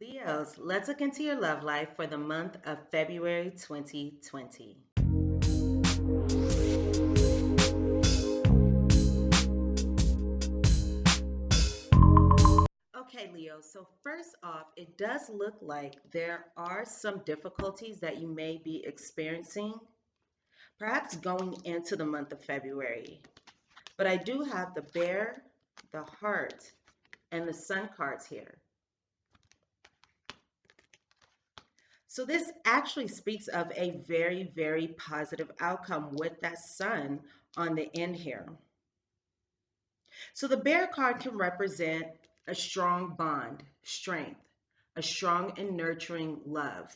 Leos, let's look into your love life for the month of February 2020. Okay, Leo, so first off, it does look like there are some difficulties that you may be experiencing, perhaps going into the month of February. But I do have the bear, the heart, and the sun cards here. So this actually speaks of a very, very positive outcome with that sun on the end here. So the bear card can represent a strong bond, strength, a strong and nurturing love.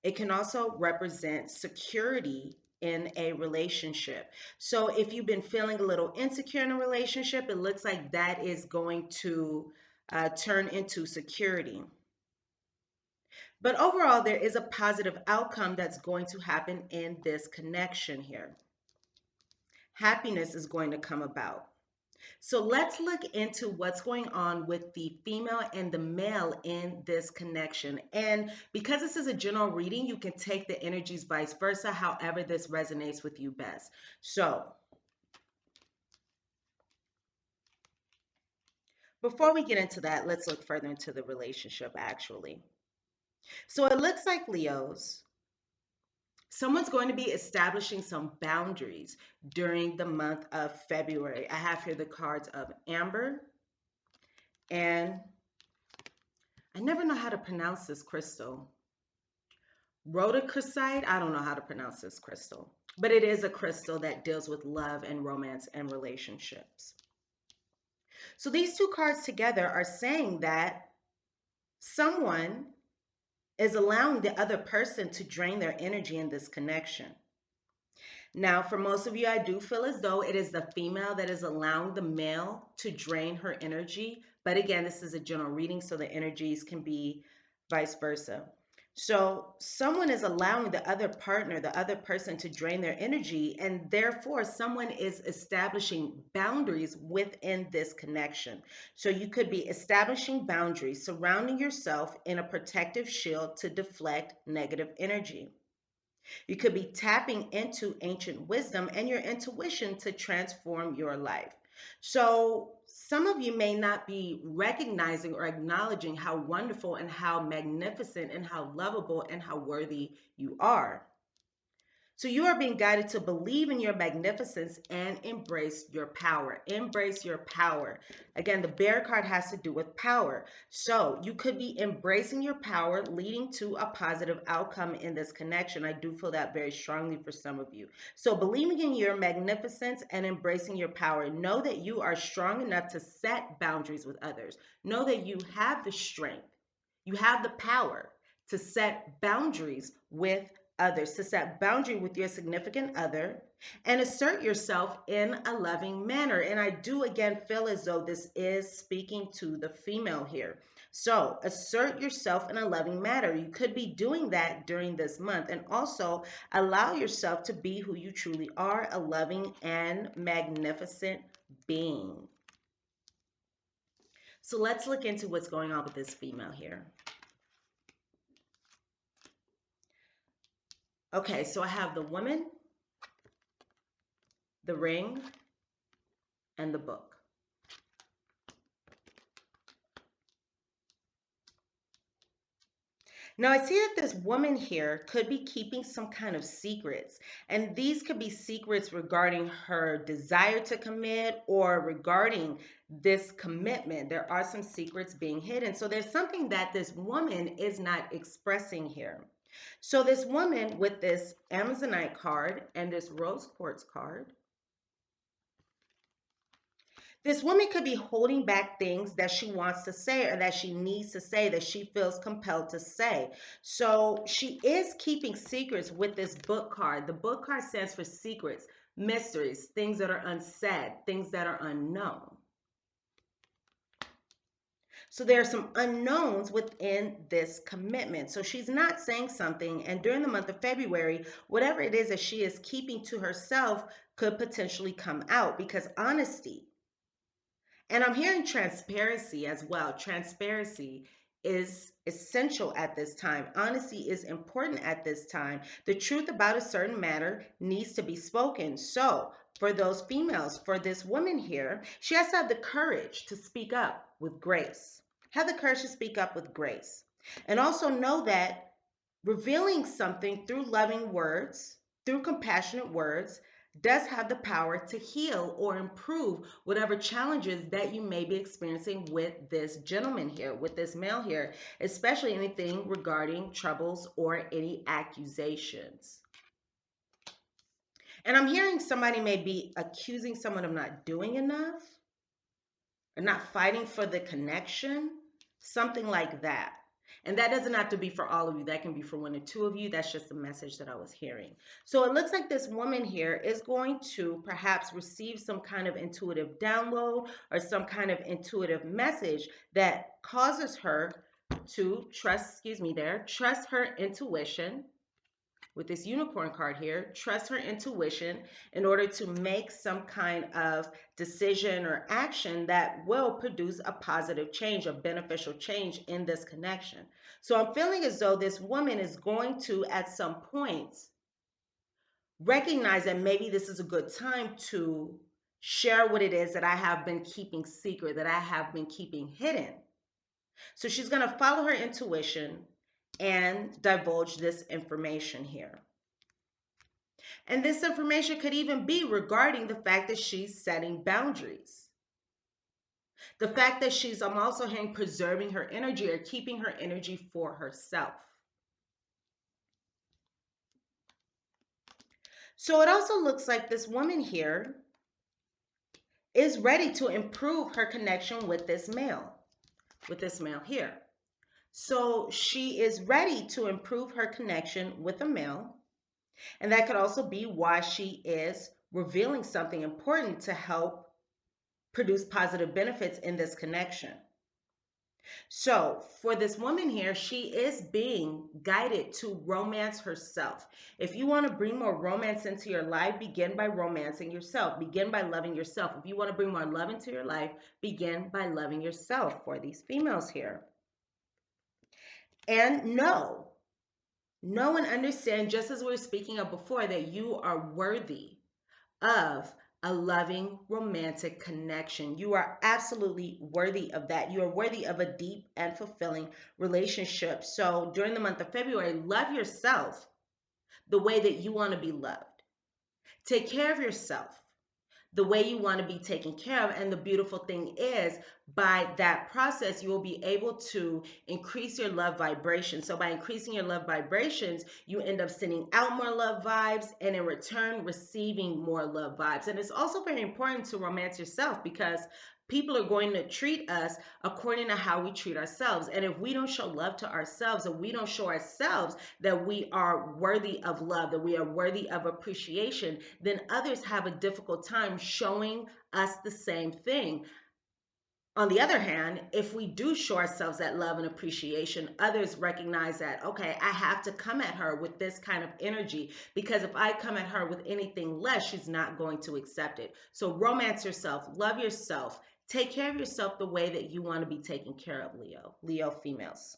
It can also represent security in a relationship. So if you've been feeling a little insecure in a relationship, it looks like that is going to turn into security. But overall, there is a positive outcome that's going to happen in this connection here. Happiness is going to come about. So let's look into what's going on with the female and the male in this connection. And because this is a general reading, you can take the energies vice versa, however this resonates with you best. So before we get into that, let's look further into the relationship actually. So it looks like Leos, someone's going to be establishing some boundaries during the month of February. I have here the cards of Amber, and I never know how to pronounce this crystal. Rhodochrosite. I don't know how to pronounce this crystal, but it is a crystal that deals with love and romance and relationships. So these two cards together are saying that someone is allowing the other person to drain their energy in this connection. Now, for most of you, I do feel as though it is the female that is allowing the male to drain her energy. But again, this is a general reading, so the energies can be vice versa. So someone is allowing the other partner, the other person to drain their energy, and therefore someone is establishing boundaries within this connection. So you could be establishing boundaries, surrounding yourself in a protective shield to deflect negative energy. You could be tapping into ancient wisdom and your intuition to transform your life. So, some of you may not be recognizing or acknowledging how wonderful and how magnificent and how lovable and how worthy you are. So you are being guided to believe in your magnificence and embrace your power. Embrace your power. Again, the bear card has to do with power. So you could be embracing your power, leading to a positive outcome in this connection. I do feel that very strongly for some of you. So believing in your magnificence and embracing your power. Know that you are strong enough to set boundaries with others. Know that you have the strength. You have the power to set boundaries with others, to set boundary with your significant other and assert yourself in a loving manner. And I do again feel as though this is speaking to the female here. So assert yourself in a loving manner. You could be doing that during this month, and also allow yourself to be who you truly are, a loving and magnificent being. So let's look into what's going on with this female here. Okay, so I have the woman, the ring, and the book. Now, I see that this woman here could be keeping some kind of secrets, and these could be secrets regarding her desire to commit or regarding this commitment. There are some secrets being hidden. So there's something that this woman is not expressing here. So this woman with this Amazonite card and this rose quartz card, this woman could be holding back things that she wants to say or that she needs to say, that she feels compelled to say. So she is keeping secrets with this book card. The book card stands for secrets, mysteries, things that are unsaid, things that are unknown. So there are some unknowns within this commitment. So she's not saying something, and during the month of February, whatever it is that she is keeping to herself could potentially come out, because honesty, and I'm hearing transparency as well. Transparency is essential at this time. Honesty is important at this time. The truth about a certain matter needs to be spoken. So, for those females, for this woman here, she has to have the courage to speak up with grace. Have the courage to speak up with grace. And also know that revealing something through loving words, through compassionate words, does have the power to heal or improve whatever challenges that you may be experiencing with this gentleman here, with this male here, especially anything regarding troubles or any accusations. And I'm hearing somebody may be accusing someone of not doing enough or not fighting for the connection, something like that. And that doesn't have to be for all of you. That can be for one or two of you. That's just the message that I was hearing. So it looks like this woman here is going to perhaps receive some kind of intuitive download or some kind of intuitive message that causes her to trust her intuition. With this unicorn card here, trust her intuition in order to make some kind of decision or action that will produce a positive change, a beneficial change in this connection. So I'm feeling as though this woman is going to, at some point, recognize that maybe this is a good time to share what it is that I have been keeping secret, that I have been keeping hidden. So she's going to follow her intuition and divulge this information here. And this information could even be regarding the fact that she's setting boundaries. The fact that she's, I'm also hearing, preserving her energy or keeping her energy for herself. So it also looks like this woman here is ready to improve her connection with this male here. So she is ready to improve her connection with a male. And that could also be why she is revealing something important to help produce positive benefits in this connection. So for this woman here, she is being guided to romance herself. If you want to bring more romance into your life, begin by romancing yourself. Begin by loving yourself. If you want to bring more love into your life, begin by loving yourself for these females here. And know and understand, just as we were speaking of before, that you are worthy of a loving romantic connection. You are absolutely worthy of that. You are worthy of a deep and fulfilling relationship. So during the month of February, love yourself the way that you want to be loved. Take care of yourself the way you want to be taken care of. And the beautiful thing is, by that process, you will be able to increase your love vibration. So by increasing your love vibrations, you end up sending out more love vibes, and in return, receiving more love vibes. And it's also very important to romance yourself, because people are going to treat us according to how we treat ourselves. And if we don't show love to ourselves, and we don't show ourselves that we are worthy of love, that we are worthy of appreciation, then others have a difficult time showing us the same thing. On the other hand, if we do show ourselves that love and appreciation, others recognize that, okay, I have to come at her with this kind of energy, because if I come at her with anything less, she's not going to accept it. So romance yourself, love yourself, take care of yourself the way that you want to be taken care of, Leo females.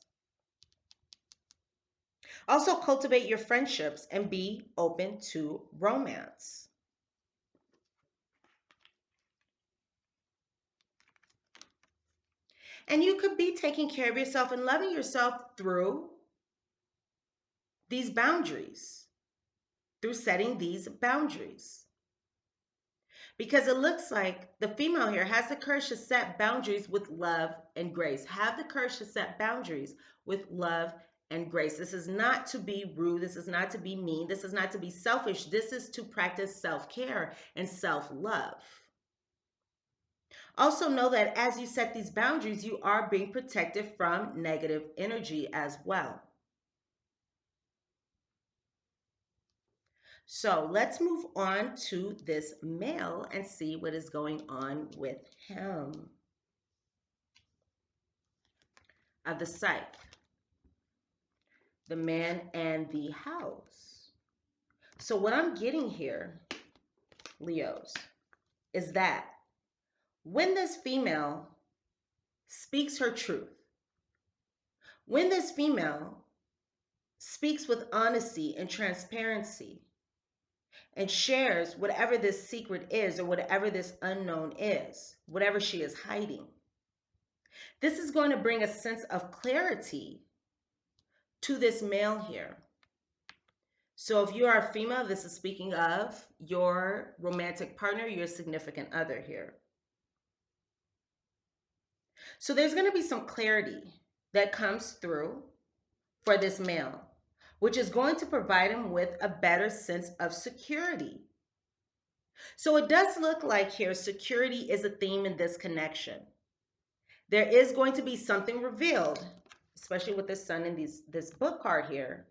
Also cultivate your friendships and be open to romance. And you could be taking care of yourself and loving yourself through these boundaries, through setting these boundaries. Because it looks like the female here has the courage to set boundaries with love and grace. Have the courage to set boundaries with love and grace. This is not to be rude. This is not to be mean. This is not to be selfish. This is to practice self-care and self-love. Also know that as you set these boundaries, you are being protected from negative energy as well. So let's move on to this male and see what is going on with him. Of the psyche, the man and the house. So what I'm getting here, Leos, is that when this female speaks her truth, When this female speaks with honesty and transparency and shares whatever this secret is or whatever this unknown is, whatever she is hiding, this is going to bring a sense of clarity to this male here. So if you are a female, this is speaking of your romantic partner, your significant other here. So there's going to be some clarity that comes through for this male, which is going to provide him with a better sense of security. So it does look like here security is a theme in this connection. There is going to be something revealed, especially with the sun in this book card here.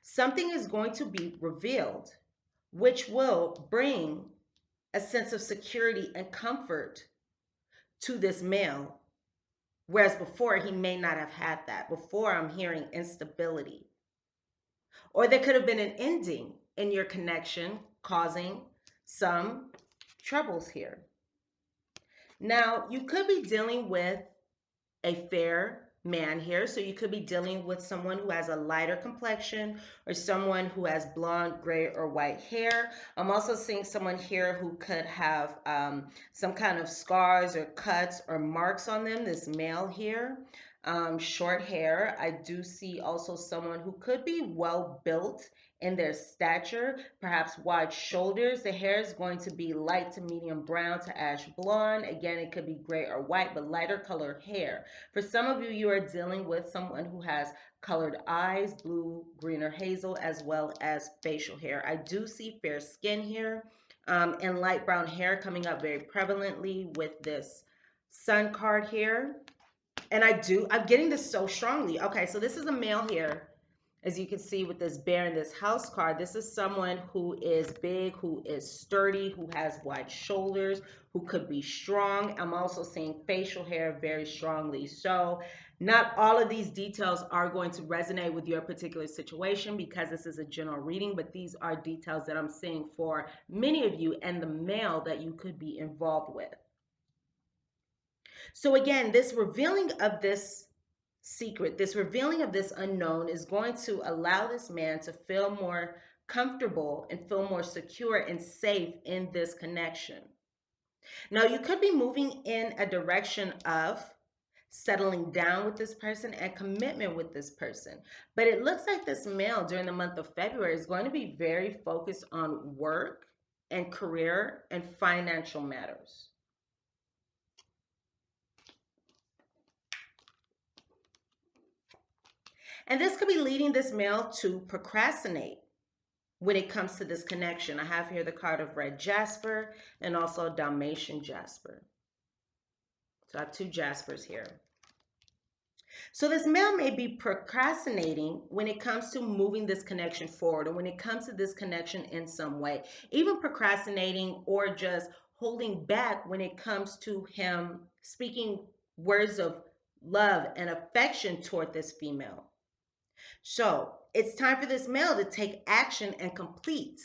Something is going to be revealed, which will bring a sense of security and comfort to this male. Whereas before, he may not have had that. Before, I'm hearing instability. Or there could have been an ending in your connection causing some troubles here. Now, you could be dealing with a fair man here. So you could be dealing with someone who has a lighter complexion or someone who has blonde, gray, or white hair. I'm also seeing someone here who could have some kind of scars or cuts or marks on them, this male here. Short hair. I do see also someone who could be well built in their stature, perhaps wide shoulders. The hair is going to be light to medium brown to ash blonde. Again, it could be gray or white, but lighter colored hair. For some of you, you are dealing with someone who has colored eyes, blue, green, or hazel, as well as facial hair. I do see fair skin here and light brown hair coming up very prevalently with this sun card here. And I'm getting this so strongly. Okay, so this is a male here. As you can see with this bear in this house card, this is someone who is big, who is sturdy, who has wide shoulders, who could be strong. I'm also seeing facial hair very strongly. So not all of these details are going to resonate with your particular situation because this is a general reading, but these are details that I'm seeing for many of you and the male that you could be involved with. So again, this revealing of this secret, this revealing of this unknown is going to allow this man to feel more comfortable and feel more secure and safe in this connection. Now, you could be moving in a direction of settling down with this person and commitment with this person. But it looks like this male during the month of February is going to be very focused on work and career and financial matters. And this could be leading this male to procrastinate when it comes to this connection. I have here the card of red jasper and also Dalmatian jasper. So I have two jaspers here. So this male may be procrastinating when it comes to moving this connection forward, or when it comes to this connection in some way, even procrastinating or just holding back when it comes to him speaking words of love and affection toward this female. So it's time for this male to take action and complete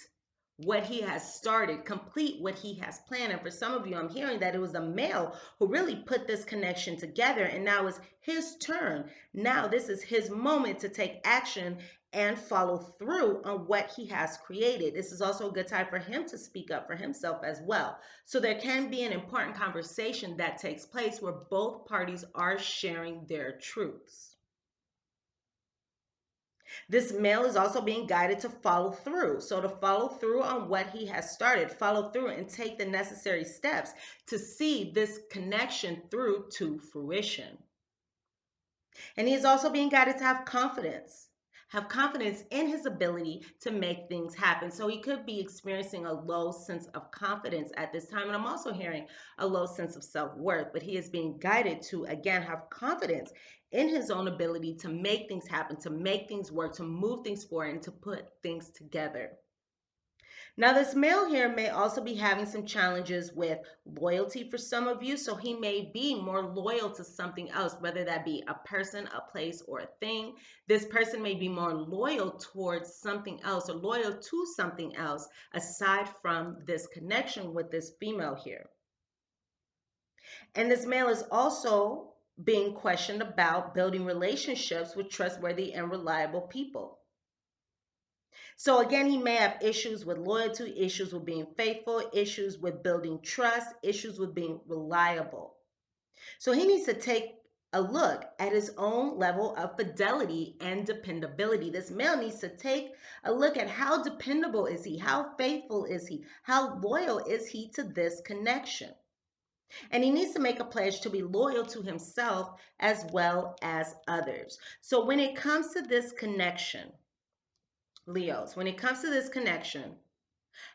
what he has started, complete what he has planned. And for some of you, I'm hearing that it was a male who really put this connection together, and now it's his turn. Now this is his moment to take action and follow through on what he has created. This is also a good time for him to speak up for himself as well. So there can be an important conversation that takes place where both parties are sharing their truths. This male is also being guided to follow through. So to follow through on what he has started, follow through and take the necessary steps to see this connection through to fruition. And he is also being guided to have confidence in his ability to make things happen. So he could be experiencing a low sense of confidence at this time. And I'm also hearing a low sense of self-worth, but he is being guided to, again, have confidence in his own ability to make things happen, to make things work, to move things forward, and to put things together. Now, this male here may also be having some challenges with loyalty for some of you. So he may be more loyal to something else, whether that be a person, a place, or a thing. This person may be more loyal towards something else or loyal to something else aside from this connection with this female here. And this male is also being questioned about building relationships with trustworthy and reliable people. So again, he may have issues with loyalty, issues with being faithful, issues with building trust, issues with being reliable. So he needs to take a look at his own level of fidelity and dependability. This male needs to take a look at how dependable is he? How faithful is he? How loyal is he to this connection? And he needs to make a pledge to be loyal to himself as well as others. So when it comes to this connection, Leos, when it comes to this connection,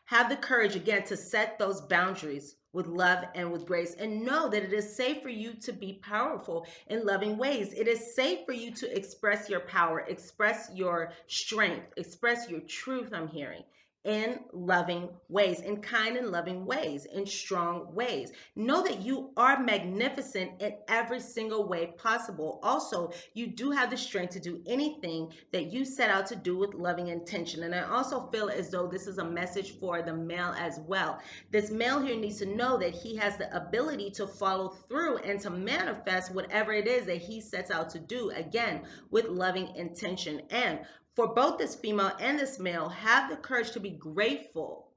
have the courage again to set those boundaries with love and with grace, and know that it is safe for you to be powerful in loving ways. It is safe for you to express your power, express your strength, express your truth, I'm hearing, in loving ways, in kind and loving ways, in strong ways. Know that you are magnificent in every single way possible. Also, you do have the strength to do anything that you set out to do with loving intention. And I also feel as though this is a message for the male as well. This male here needs to know that he has the ability to follow through and to manifest whatever it is that he sets out to do, again, with loving intention. And for both this female and this male, have the courage to be grateful.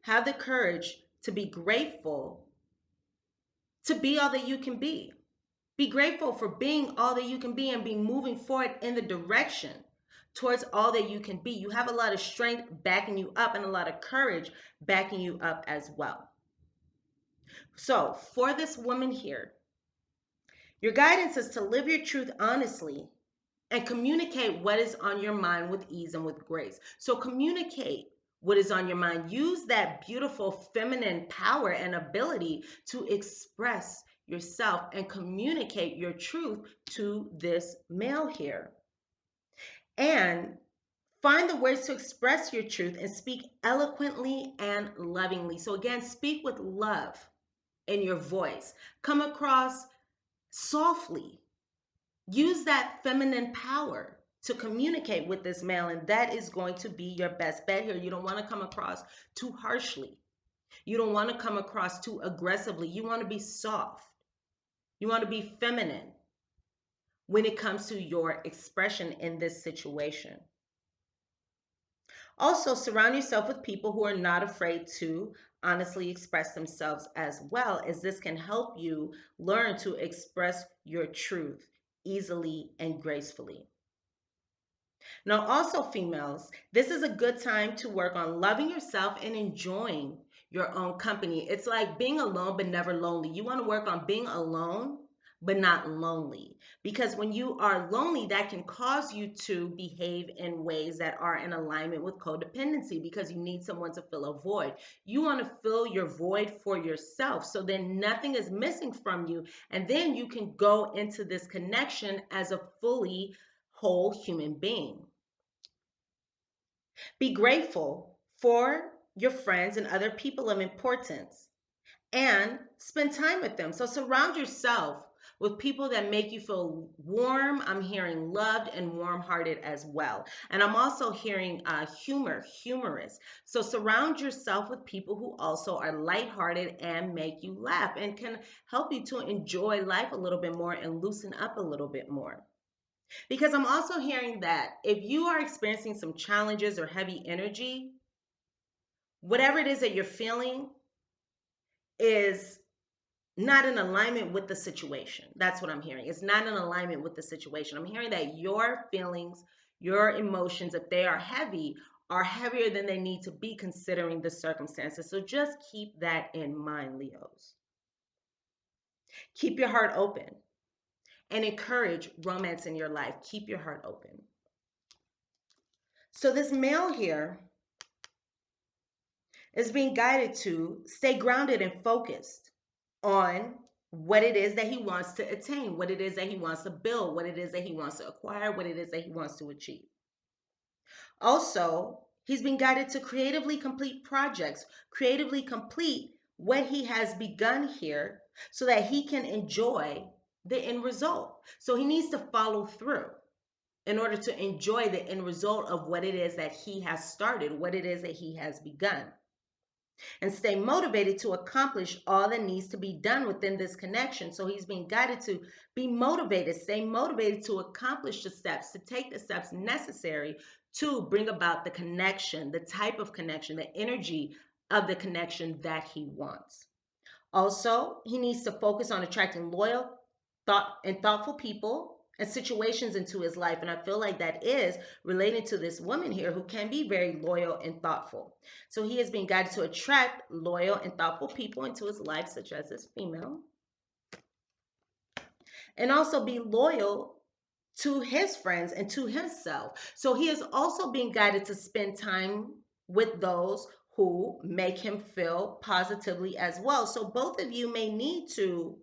Have the courage to be grateful to be all that you can be. Be grateful for being all that you can be and be moving forward in the direction towards all that you can be. You have a lot of strength backing you up and a lot of courage backing you up as well. So for this woman here, your guidance is to live your truth honestly and communicate what is on your mind with ease and with grace. So communicate what is on your mind. Use that beautiful feminine power and ability to express yourself and communicate your truth to this male here. And find the words to express your truth and speak eloquently and lovingly. So again, speak with love in your voice. Come across softly. Use that feminine power to communicate with this male, and that is going to be your best bet here. You don't want to come across too harshly. You don't want to come across too aggressively. You want to be soft. You want to be feminine when it comes to your expression in this situation. Also, surround yourself with people who are not afraid to honestly express themselves as well, as this can help you learn to express your truth easily and gracefully. Now, also females, this is a good time to work on loving yourself and enjoying your own company. It's like being alone but never lonely. You want to work on being alone but not lonely, because when you are lonely, that can cause you to behave in ways that are in alignment with codependency, because you need someone to fill a void. You want to fill your void for yourself, so then nothing is missing from you, and then you can go into this connection as a fully whole human being. Be grateful for your friends and other people of importance, and spend time with them. So surround yourself with people that make you feel warm. I'm hearing loved and warm-hearted as well. And I'm also hearing humorous. So surround yourself with people who also are lighthearted and make you laugh and can help you to enjoy life a little bit more and loosen up a little bit more. Because I'm also hearing that if you are experiencing some challenges or heavy energy, whatever it is that you're feeling is not in alignment with the situation. That's what I'm hearing. It's not in alignment with the situation. I'm hearing that your feelings, your emotions, if they are heavy, are heavier than they need to be considering the circumstances. So just keep that in mind, Leos. Keep your heart open and encourage romance in your life. Keep your heart open. So this male here is being guided to stay grounded and focused on what it is that he wants to attain, what it is that he wants to build, what it is that he wants to acquire, what it is that he wants to achieve. Also, he's being guided to creatively complete projects, creatively complete what he has begun here so that he can enjoy the end result. So he needs to follow through in order to enjoy the end result of what it is that he has started, what it is that he has begun. and stay motivated to accomplish all that needs to be done within this connection. So he's being guided to be motivated, stay motivated to accomplish the steps, to take the steps necessary to bring about the connection, the type of connection, the energy of the connection that he wants. Also, he needs to focus on attracting loyal, thoughtful people and situations into his life. And I feel like that is related to this woman here who can be very loyal and thoughtful. So he is being guided to attract loyal and thoughtful people into his life, such as this female, and also be loyal to his friends and to himself. So he is also being guided to spend time with those who make him feel positively as well. So both of you may need to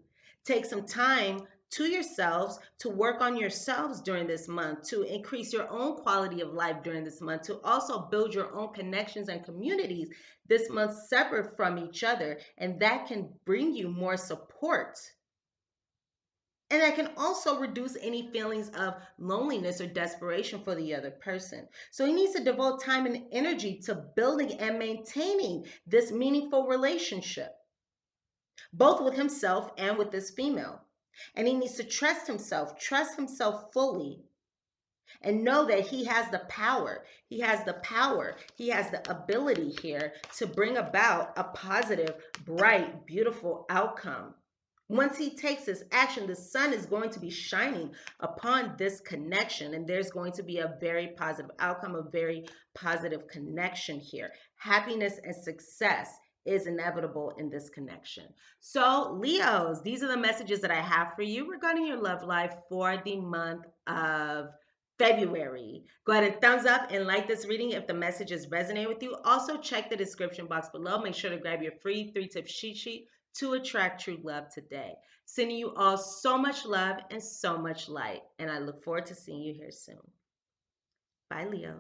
take some time to yourselves to work on yourselves during this month, to increase your own quality of life during this month, to also build your own connections and communities this month separate from each other. And that can bring you more support, and that can also reduce any feelings of loneliness or desperation for the other person. So he needs to devote time and energy to building and maintaining this meaningful relationship, both with himself and with this female. And he needs to trust himself fully, and know that he has the power. He has the power. He has the ability here to bring about a positive, bright, beautiful outcome. Once he takes this action, the sun is going to be shining upon this connection, and there's going to be a very positive outcome, a very positive connection here. Happiness and success is inevitable in this connection. So, Leos, these are the messages that I have for you regarding your love life for the month of February. Go ahead and thumbs up and like this reading if the messages resonate with you. Also, check the description box below. Make sure to grab your free 3-tip cheat sheet to attract true love today. Sending you all so much love and so much light. And I look forward to seeing you here soon. Bye, Leo.